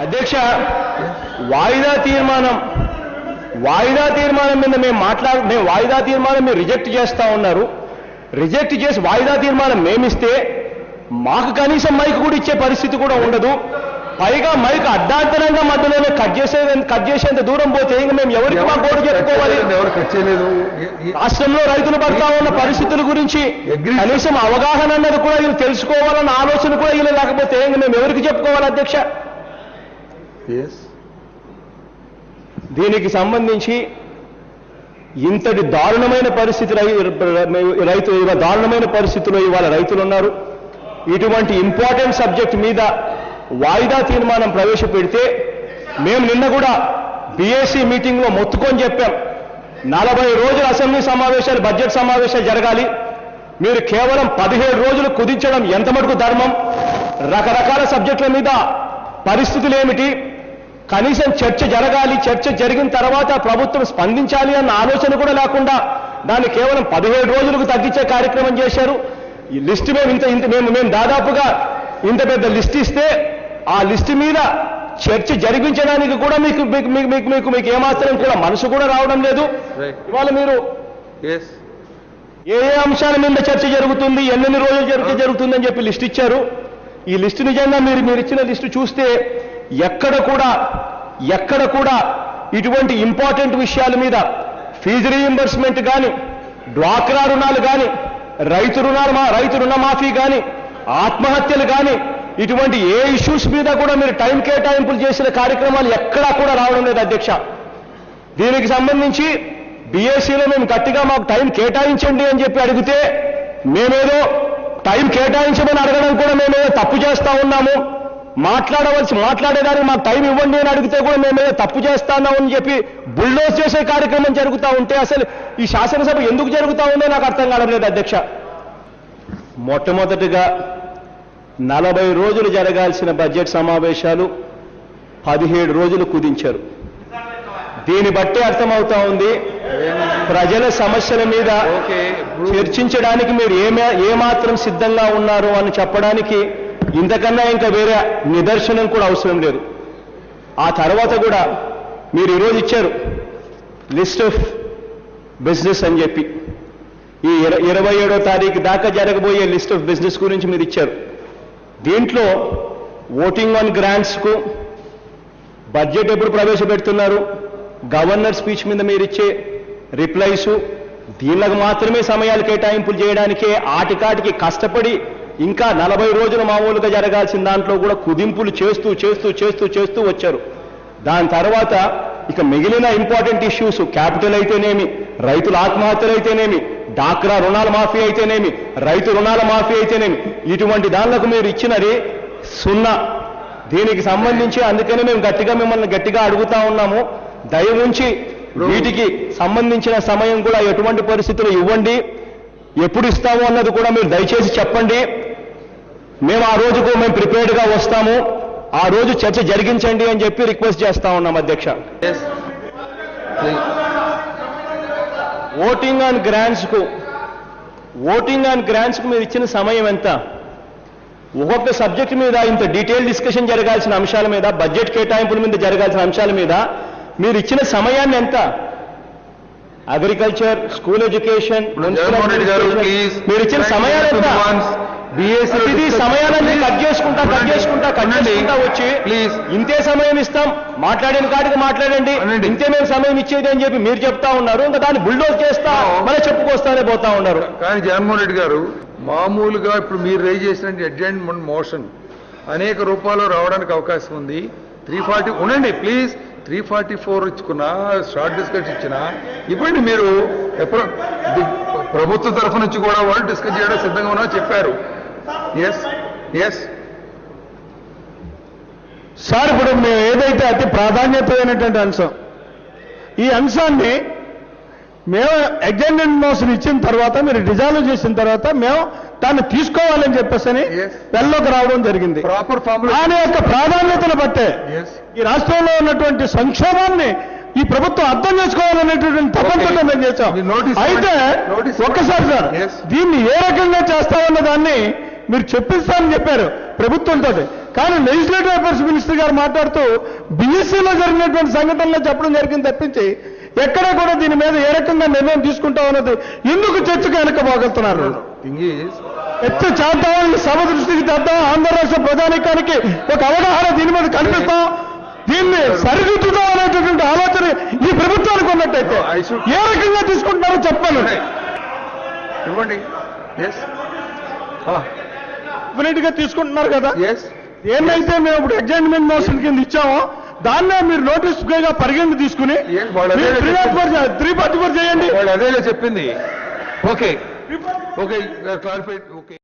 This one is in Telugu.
అధ్యక్ష, వాయిదా తీర్మానం మీద మేము వాయిదా తీర్మానం మీరు రిజెక్ట్ చేస్తా ఉన్నారు. రిజెక్ట్ చేసి వాయిదా తీర్మానం మేమిస్తే మాకు కనీసం మైక్ కూడా ఇచ్చే పరిస్థితి కూడా ఉండదు. పైగా మైక్ అడ్డాంతరంగా మధ్యలోనే కట్ చేసేంత దూరం పోతే ఇంకా మేము ఎవరికి మా గోడు చెప్పుకోవాలి? రాష్ట్రంలో రైతులు పడతా ఉన్న పరిస్థితుల గురించి కనీసం అవగాహన అన్నది కూడా వీళ్ళు తెలుసుకోవాలన్న ఆలోచన కూడా వీళ్ళు లేకపోతే ఇంకా మేము ఎవరికి చెప్పుకోవాలి అధ్యక్ష? దీనికి సంబంధించి ఇంతటి దారుణమైన పరిస్థితి దారుణమైన పరిస్థితిలో ఇవాళ రైతులు ఉన్నారు. ఇటువంటి ఇంపార్టెంట్ సబ్జెక్ట్ మీద వాయిదా తీర్మానం ప్రవేశపెడితే మేము నిన్న కూడా బీఏసీ మీటింగ్లో మొత్తుకొని చెప్పాం, 40 రోజులు అసెంబ్లీ సమావేశాలు బడ్జెట్ సమావేశాలు జరగాలి, మీరు కేవలం 17 రోజులు కుదించడం ఎంత మటుకు ధర్మం? రకరకాల సబ్జెక్టుల మీద పరిస్థితులు ఏమిటి? కనీసం చర్చ జరగాలి, చర్చ జరిగిన తర్వాత ప్రభుత్వం స్పందించాలి అన్న ఆలోచన కూడా లేకుండా దాన్ని కేవలం 17 రోజులకు తగ్గించే కార్యక్రమం చేశారు. ఈ లిస్టు మేము దాదాపుగా ఇంత పెద్ద లిస్ట్ ఇస్తే ఆ లిస్టు మీద చర్చ జరిపించడానికి కూడా మీకు ఏమాత్రం కూడా మనసు కూడా రావడం లేదు. ఇవాళ మీరు ఏ అంశాల మీద చర్చ జరుగుతుంది, ఎన్నెన్ని రోజులు జరుగుతుందని చెప్పి లిస్ట్ ఇచ్చారు. ఈ లిస్టు నిజంగా మీరు ఇచ్చిన లిస్టు చూస్తే ఎక్కడ కూడా ఇటువంటి ఇంపార్టెంట్ విషయాల మీద ఫీజు రీయింబర్స్మెంట్ కానీ, డ్వాక్రా రుణాలు కానీ, రైతు రుణమాఫీ కానీ, ఆత్మహత్యలు కానీ, ఇటువంటి ఏ ఇష్యూస్ మీద కూడా మీరు టైం కేటాయింపులు చేసిన కార్యక్రమాలు ఎక్కడా కూడా రావడం లేదు అధ్యక్ష. దీనికి సంబంధించి బీఏసీలో మేము గట్టిగా మాకు టైం కేటాయించండి అని చెప్పి అడిగితే మేమేదో టైం కేటాయించమని అడగడం కూడా మేమేదో తప్పు చేస్తా ఉన్నాము, మాట్లాడేదానికి మాకు టైం ఇవ్వండి అని అడిగితే కూడా మేమేదో తప్పు చేస్తాన్నాం అని చెప్పి బుల్డోజ్ చేసే కార్యక్రమం జరుగుతూ ఉంటే అసలు ఈ శాసనసభ ఎందుకు జరుగుతూ ఉందో నాకు అర్థం కావడం లేదు అధ్యక్ష. మొట్టమొదటిగా 40 రోజులు జరగాల్సిన బడ్జెట్ సమావేశాలు 17 రోజులు కుదించారు. దీన్ని బట్టి అర్థమవుతా ఉంది ప్రజల సమస్యల మీద చర్చించడానికి మీరు ఏమాత్రం సిద్ధంగా ఉన్నారు అని చెప్పడానికి ఇంతకన్నా ఇంకా వేరే నిదర్శనం కూడా అవసరం లేదు. ఆ తర్వాత కూడా మీరు ఈరోజు ఇచ్చారు లిస్ట్ ఆఫ్ బిజినెస్ అని చెప్పి, ఈ 27వ తారీఖు దాకా జరగబోయే లిస్ట్ ఆఫ్ బిజినెస్ గురించి మీరు ఇచ్చారు. దీంట్లో ఓటింగ్ ఆన్ గ్రాంట్స్కు బడ్జెట్ ఎప్పుడు ప్రవేశపెడుతున్నారు, గవర్నర్ స్పీచ్ మీద మీరు ఇచ్చే రిప్లైసు, దీనికి మాత్రమే సమయాలు కేటాయింపులు చేయడానికే ఆటికాటికి కష్టపడి ఇంకా 40 రోజులు మామూలుగా జరగాల్సిన దాంట్లో కూడా కుదింపులు చేస్తూ వచ్చారు. దాని తర్వాత ఇక మిగిలిన ఇంపార్టెంట్ ఇష్యూస్, క్యాపిటల్ అయితేనేమి, రైతుల ఆత్మహత్యలు అయితేనేమి, డాక్రా రుణాల మాఫీ అయితేనేమి, రైతు రుణాల మాఫీ అయితేనేమి, ఇటువంటి దానిలకు మీరు ఇచ్చినది 0. దీనికి సంబంధించి అందుకనే మేము మిమ్మల్ని గట్టిగా అడుగుతా ఉన్నాము, దయవుంచి వీటికి సంబంధించిన సమయం కూడా ఎటువంటి పరిస్థితులు ఇవ్వండి, ఎప్పుడు ఇస్తాము అన్నది కూడా మీరు దయచేసి చెప్పండి. మేము ఆ రోజుకు ప్రిపేర్డ్గా వస్తాము, ఆ రోజు చర్చ జరిగించండి అని చెప్పి రిక్వెస్ట్ చేస్తా ఉన్నాం అధ్యక్ష. ఓటింగ్ ఆన్ గ్రాంట్స్కు మీరు ఇచ్చిన సమయం ఎంత? ఒక్కొక్క సబ్జెక్ట్ మీద ఇంత డీటెయిల్ డిస్కషన్ జరగాల్సిన అంశాల మీద, బడ్జెట్ కేటాయింపుల మీద జరగాల్సిన అంశాల మీద మీరు ఇచ్చిన సమయాన్ని ఎంత? అగ్రికల్చర్, స్కూల్ ఎడ్యుకేషన్, మీరు ఇచ్చిన సమయాన్ని ఎంత? ఇది సమయాలన్నీ కట్ చేసుకుంటా వచ్చి ఇంతే సమయం ఇస్తాం, మాట్లాడిన కాడికి మాట్లాడండి, ఇంతే మేము సమయం ఇచ్చేది అని చెప్పి మీరు చెప్తా ఉన్నారు. ఇంకా దాన్ని బుల్డోజ్ చేస్తా మళ్ళీ చెప్పుకొస్తానే పోతా ఉన్నారు. కానీ జగన్మోహన్ రెడ్డి గారు మామూలుగా ఇప్పుడు మీరు రైజ్ చేసిన అడ్జెంట్మెంట్ మోషన్ అనేక రూపాల్లో రావడానికి అవకాశం ఉంది. 340 ఉండండి ప్లీజ్, 344 ఇచ్చుకున్నా, షార్ట్ డిస్కస్ ఇచ్చినా ఇవ్వండి. మీరు ప్రభుత్వ తరఫు నుంచి కూడా వాళ్ళు డిస్కస్ చేయడం సిద్ధంగా ఉన్నా చెప్పారు. ఎస్ సార్, ఇప్పుడు మేము ఏదైతే అతి ప్రాధాన్యతమైనటువంటి అంశం, ఈ అంశాన్ని మేము అడ్జెంట్మెంట్ మోషన్ ఇచ్చిన తర్వాత, మీరు డిజాల్వ్ చేసిన తర్వాత మేము దాన్ని తీసుకోవాలని చెప్పేసి వెల్లోకి రావడం జరిగింది. ప్రాపర్ ఫార్ములా దాని యొక్క ప్రాధాన్యతను బట్టే ఈ రాష్ట్రంలో ఉన్నటువంటి సంక్షోభాన్ని ఈ ప్రభుత్వం అర్థం చేసుకోవాలనేటువంటి తపంతో మేము చేశాం. అయితే ఒక్కసారి సార్, దీన్ని ఏ రకంగా చేస్తామన్న దాన్ని మీరు చెప్పిస్తామని చెప్పారు ప్రభుత్వంతో. కానీ లెజిస్లేటివ్ అఫైర్స్ మినిస్టర్ గారు మాట్లాడుతూ బీఎస్సీలో జరిగినటువంటి సంఘటనలో చెప్పడం జరిగింది తప్పించి ఎక్కడా కూడా దీని మీద ఏ రకంగా నిర్ణయం తీసుకుంటాం అన్నది ఎందుకు చర్చకు వెనకబోగలుగుతున్నారు? థింగ్ ఈజ్ చర్చ చేద్దాం, ఈ సభ దృష్టికి తెద్దాం, ఆంధ్ర రాష్ట్ర ప్రజానీకానికి ఒక అవగాహన దీని మీద కల్పిస్తాం, దీన్ని సరిదిద్దుదాం అనేటటువంటి ఆలోచన ఈ ప్రభుత్వానికి ఉన్నట్టయితే ఏ రకంగా తీసుకుంటున్నారో చెప్పాలి. ఇవ్వండి. ఎస్ డెఫినెట్ గా తీసుకుంటున్నారు కదా. ఎస్ ఏంటైతే మేము ఇప్పుడు అడ్జర్న్మెంట్ మోషన్ కింద ఇచ్చామో దాన్నే మీరు నోటీస్ గా పరిగణన తీసుకుని Yes, వాళ్ళు అదే 344 చేయండి. వాళ్ళు అదేలా చెప్పింది. Okay okay clarify okay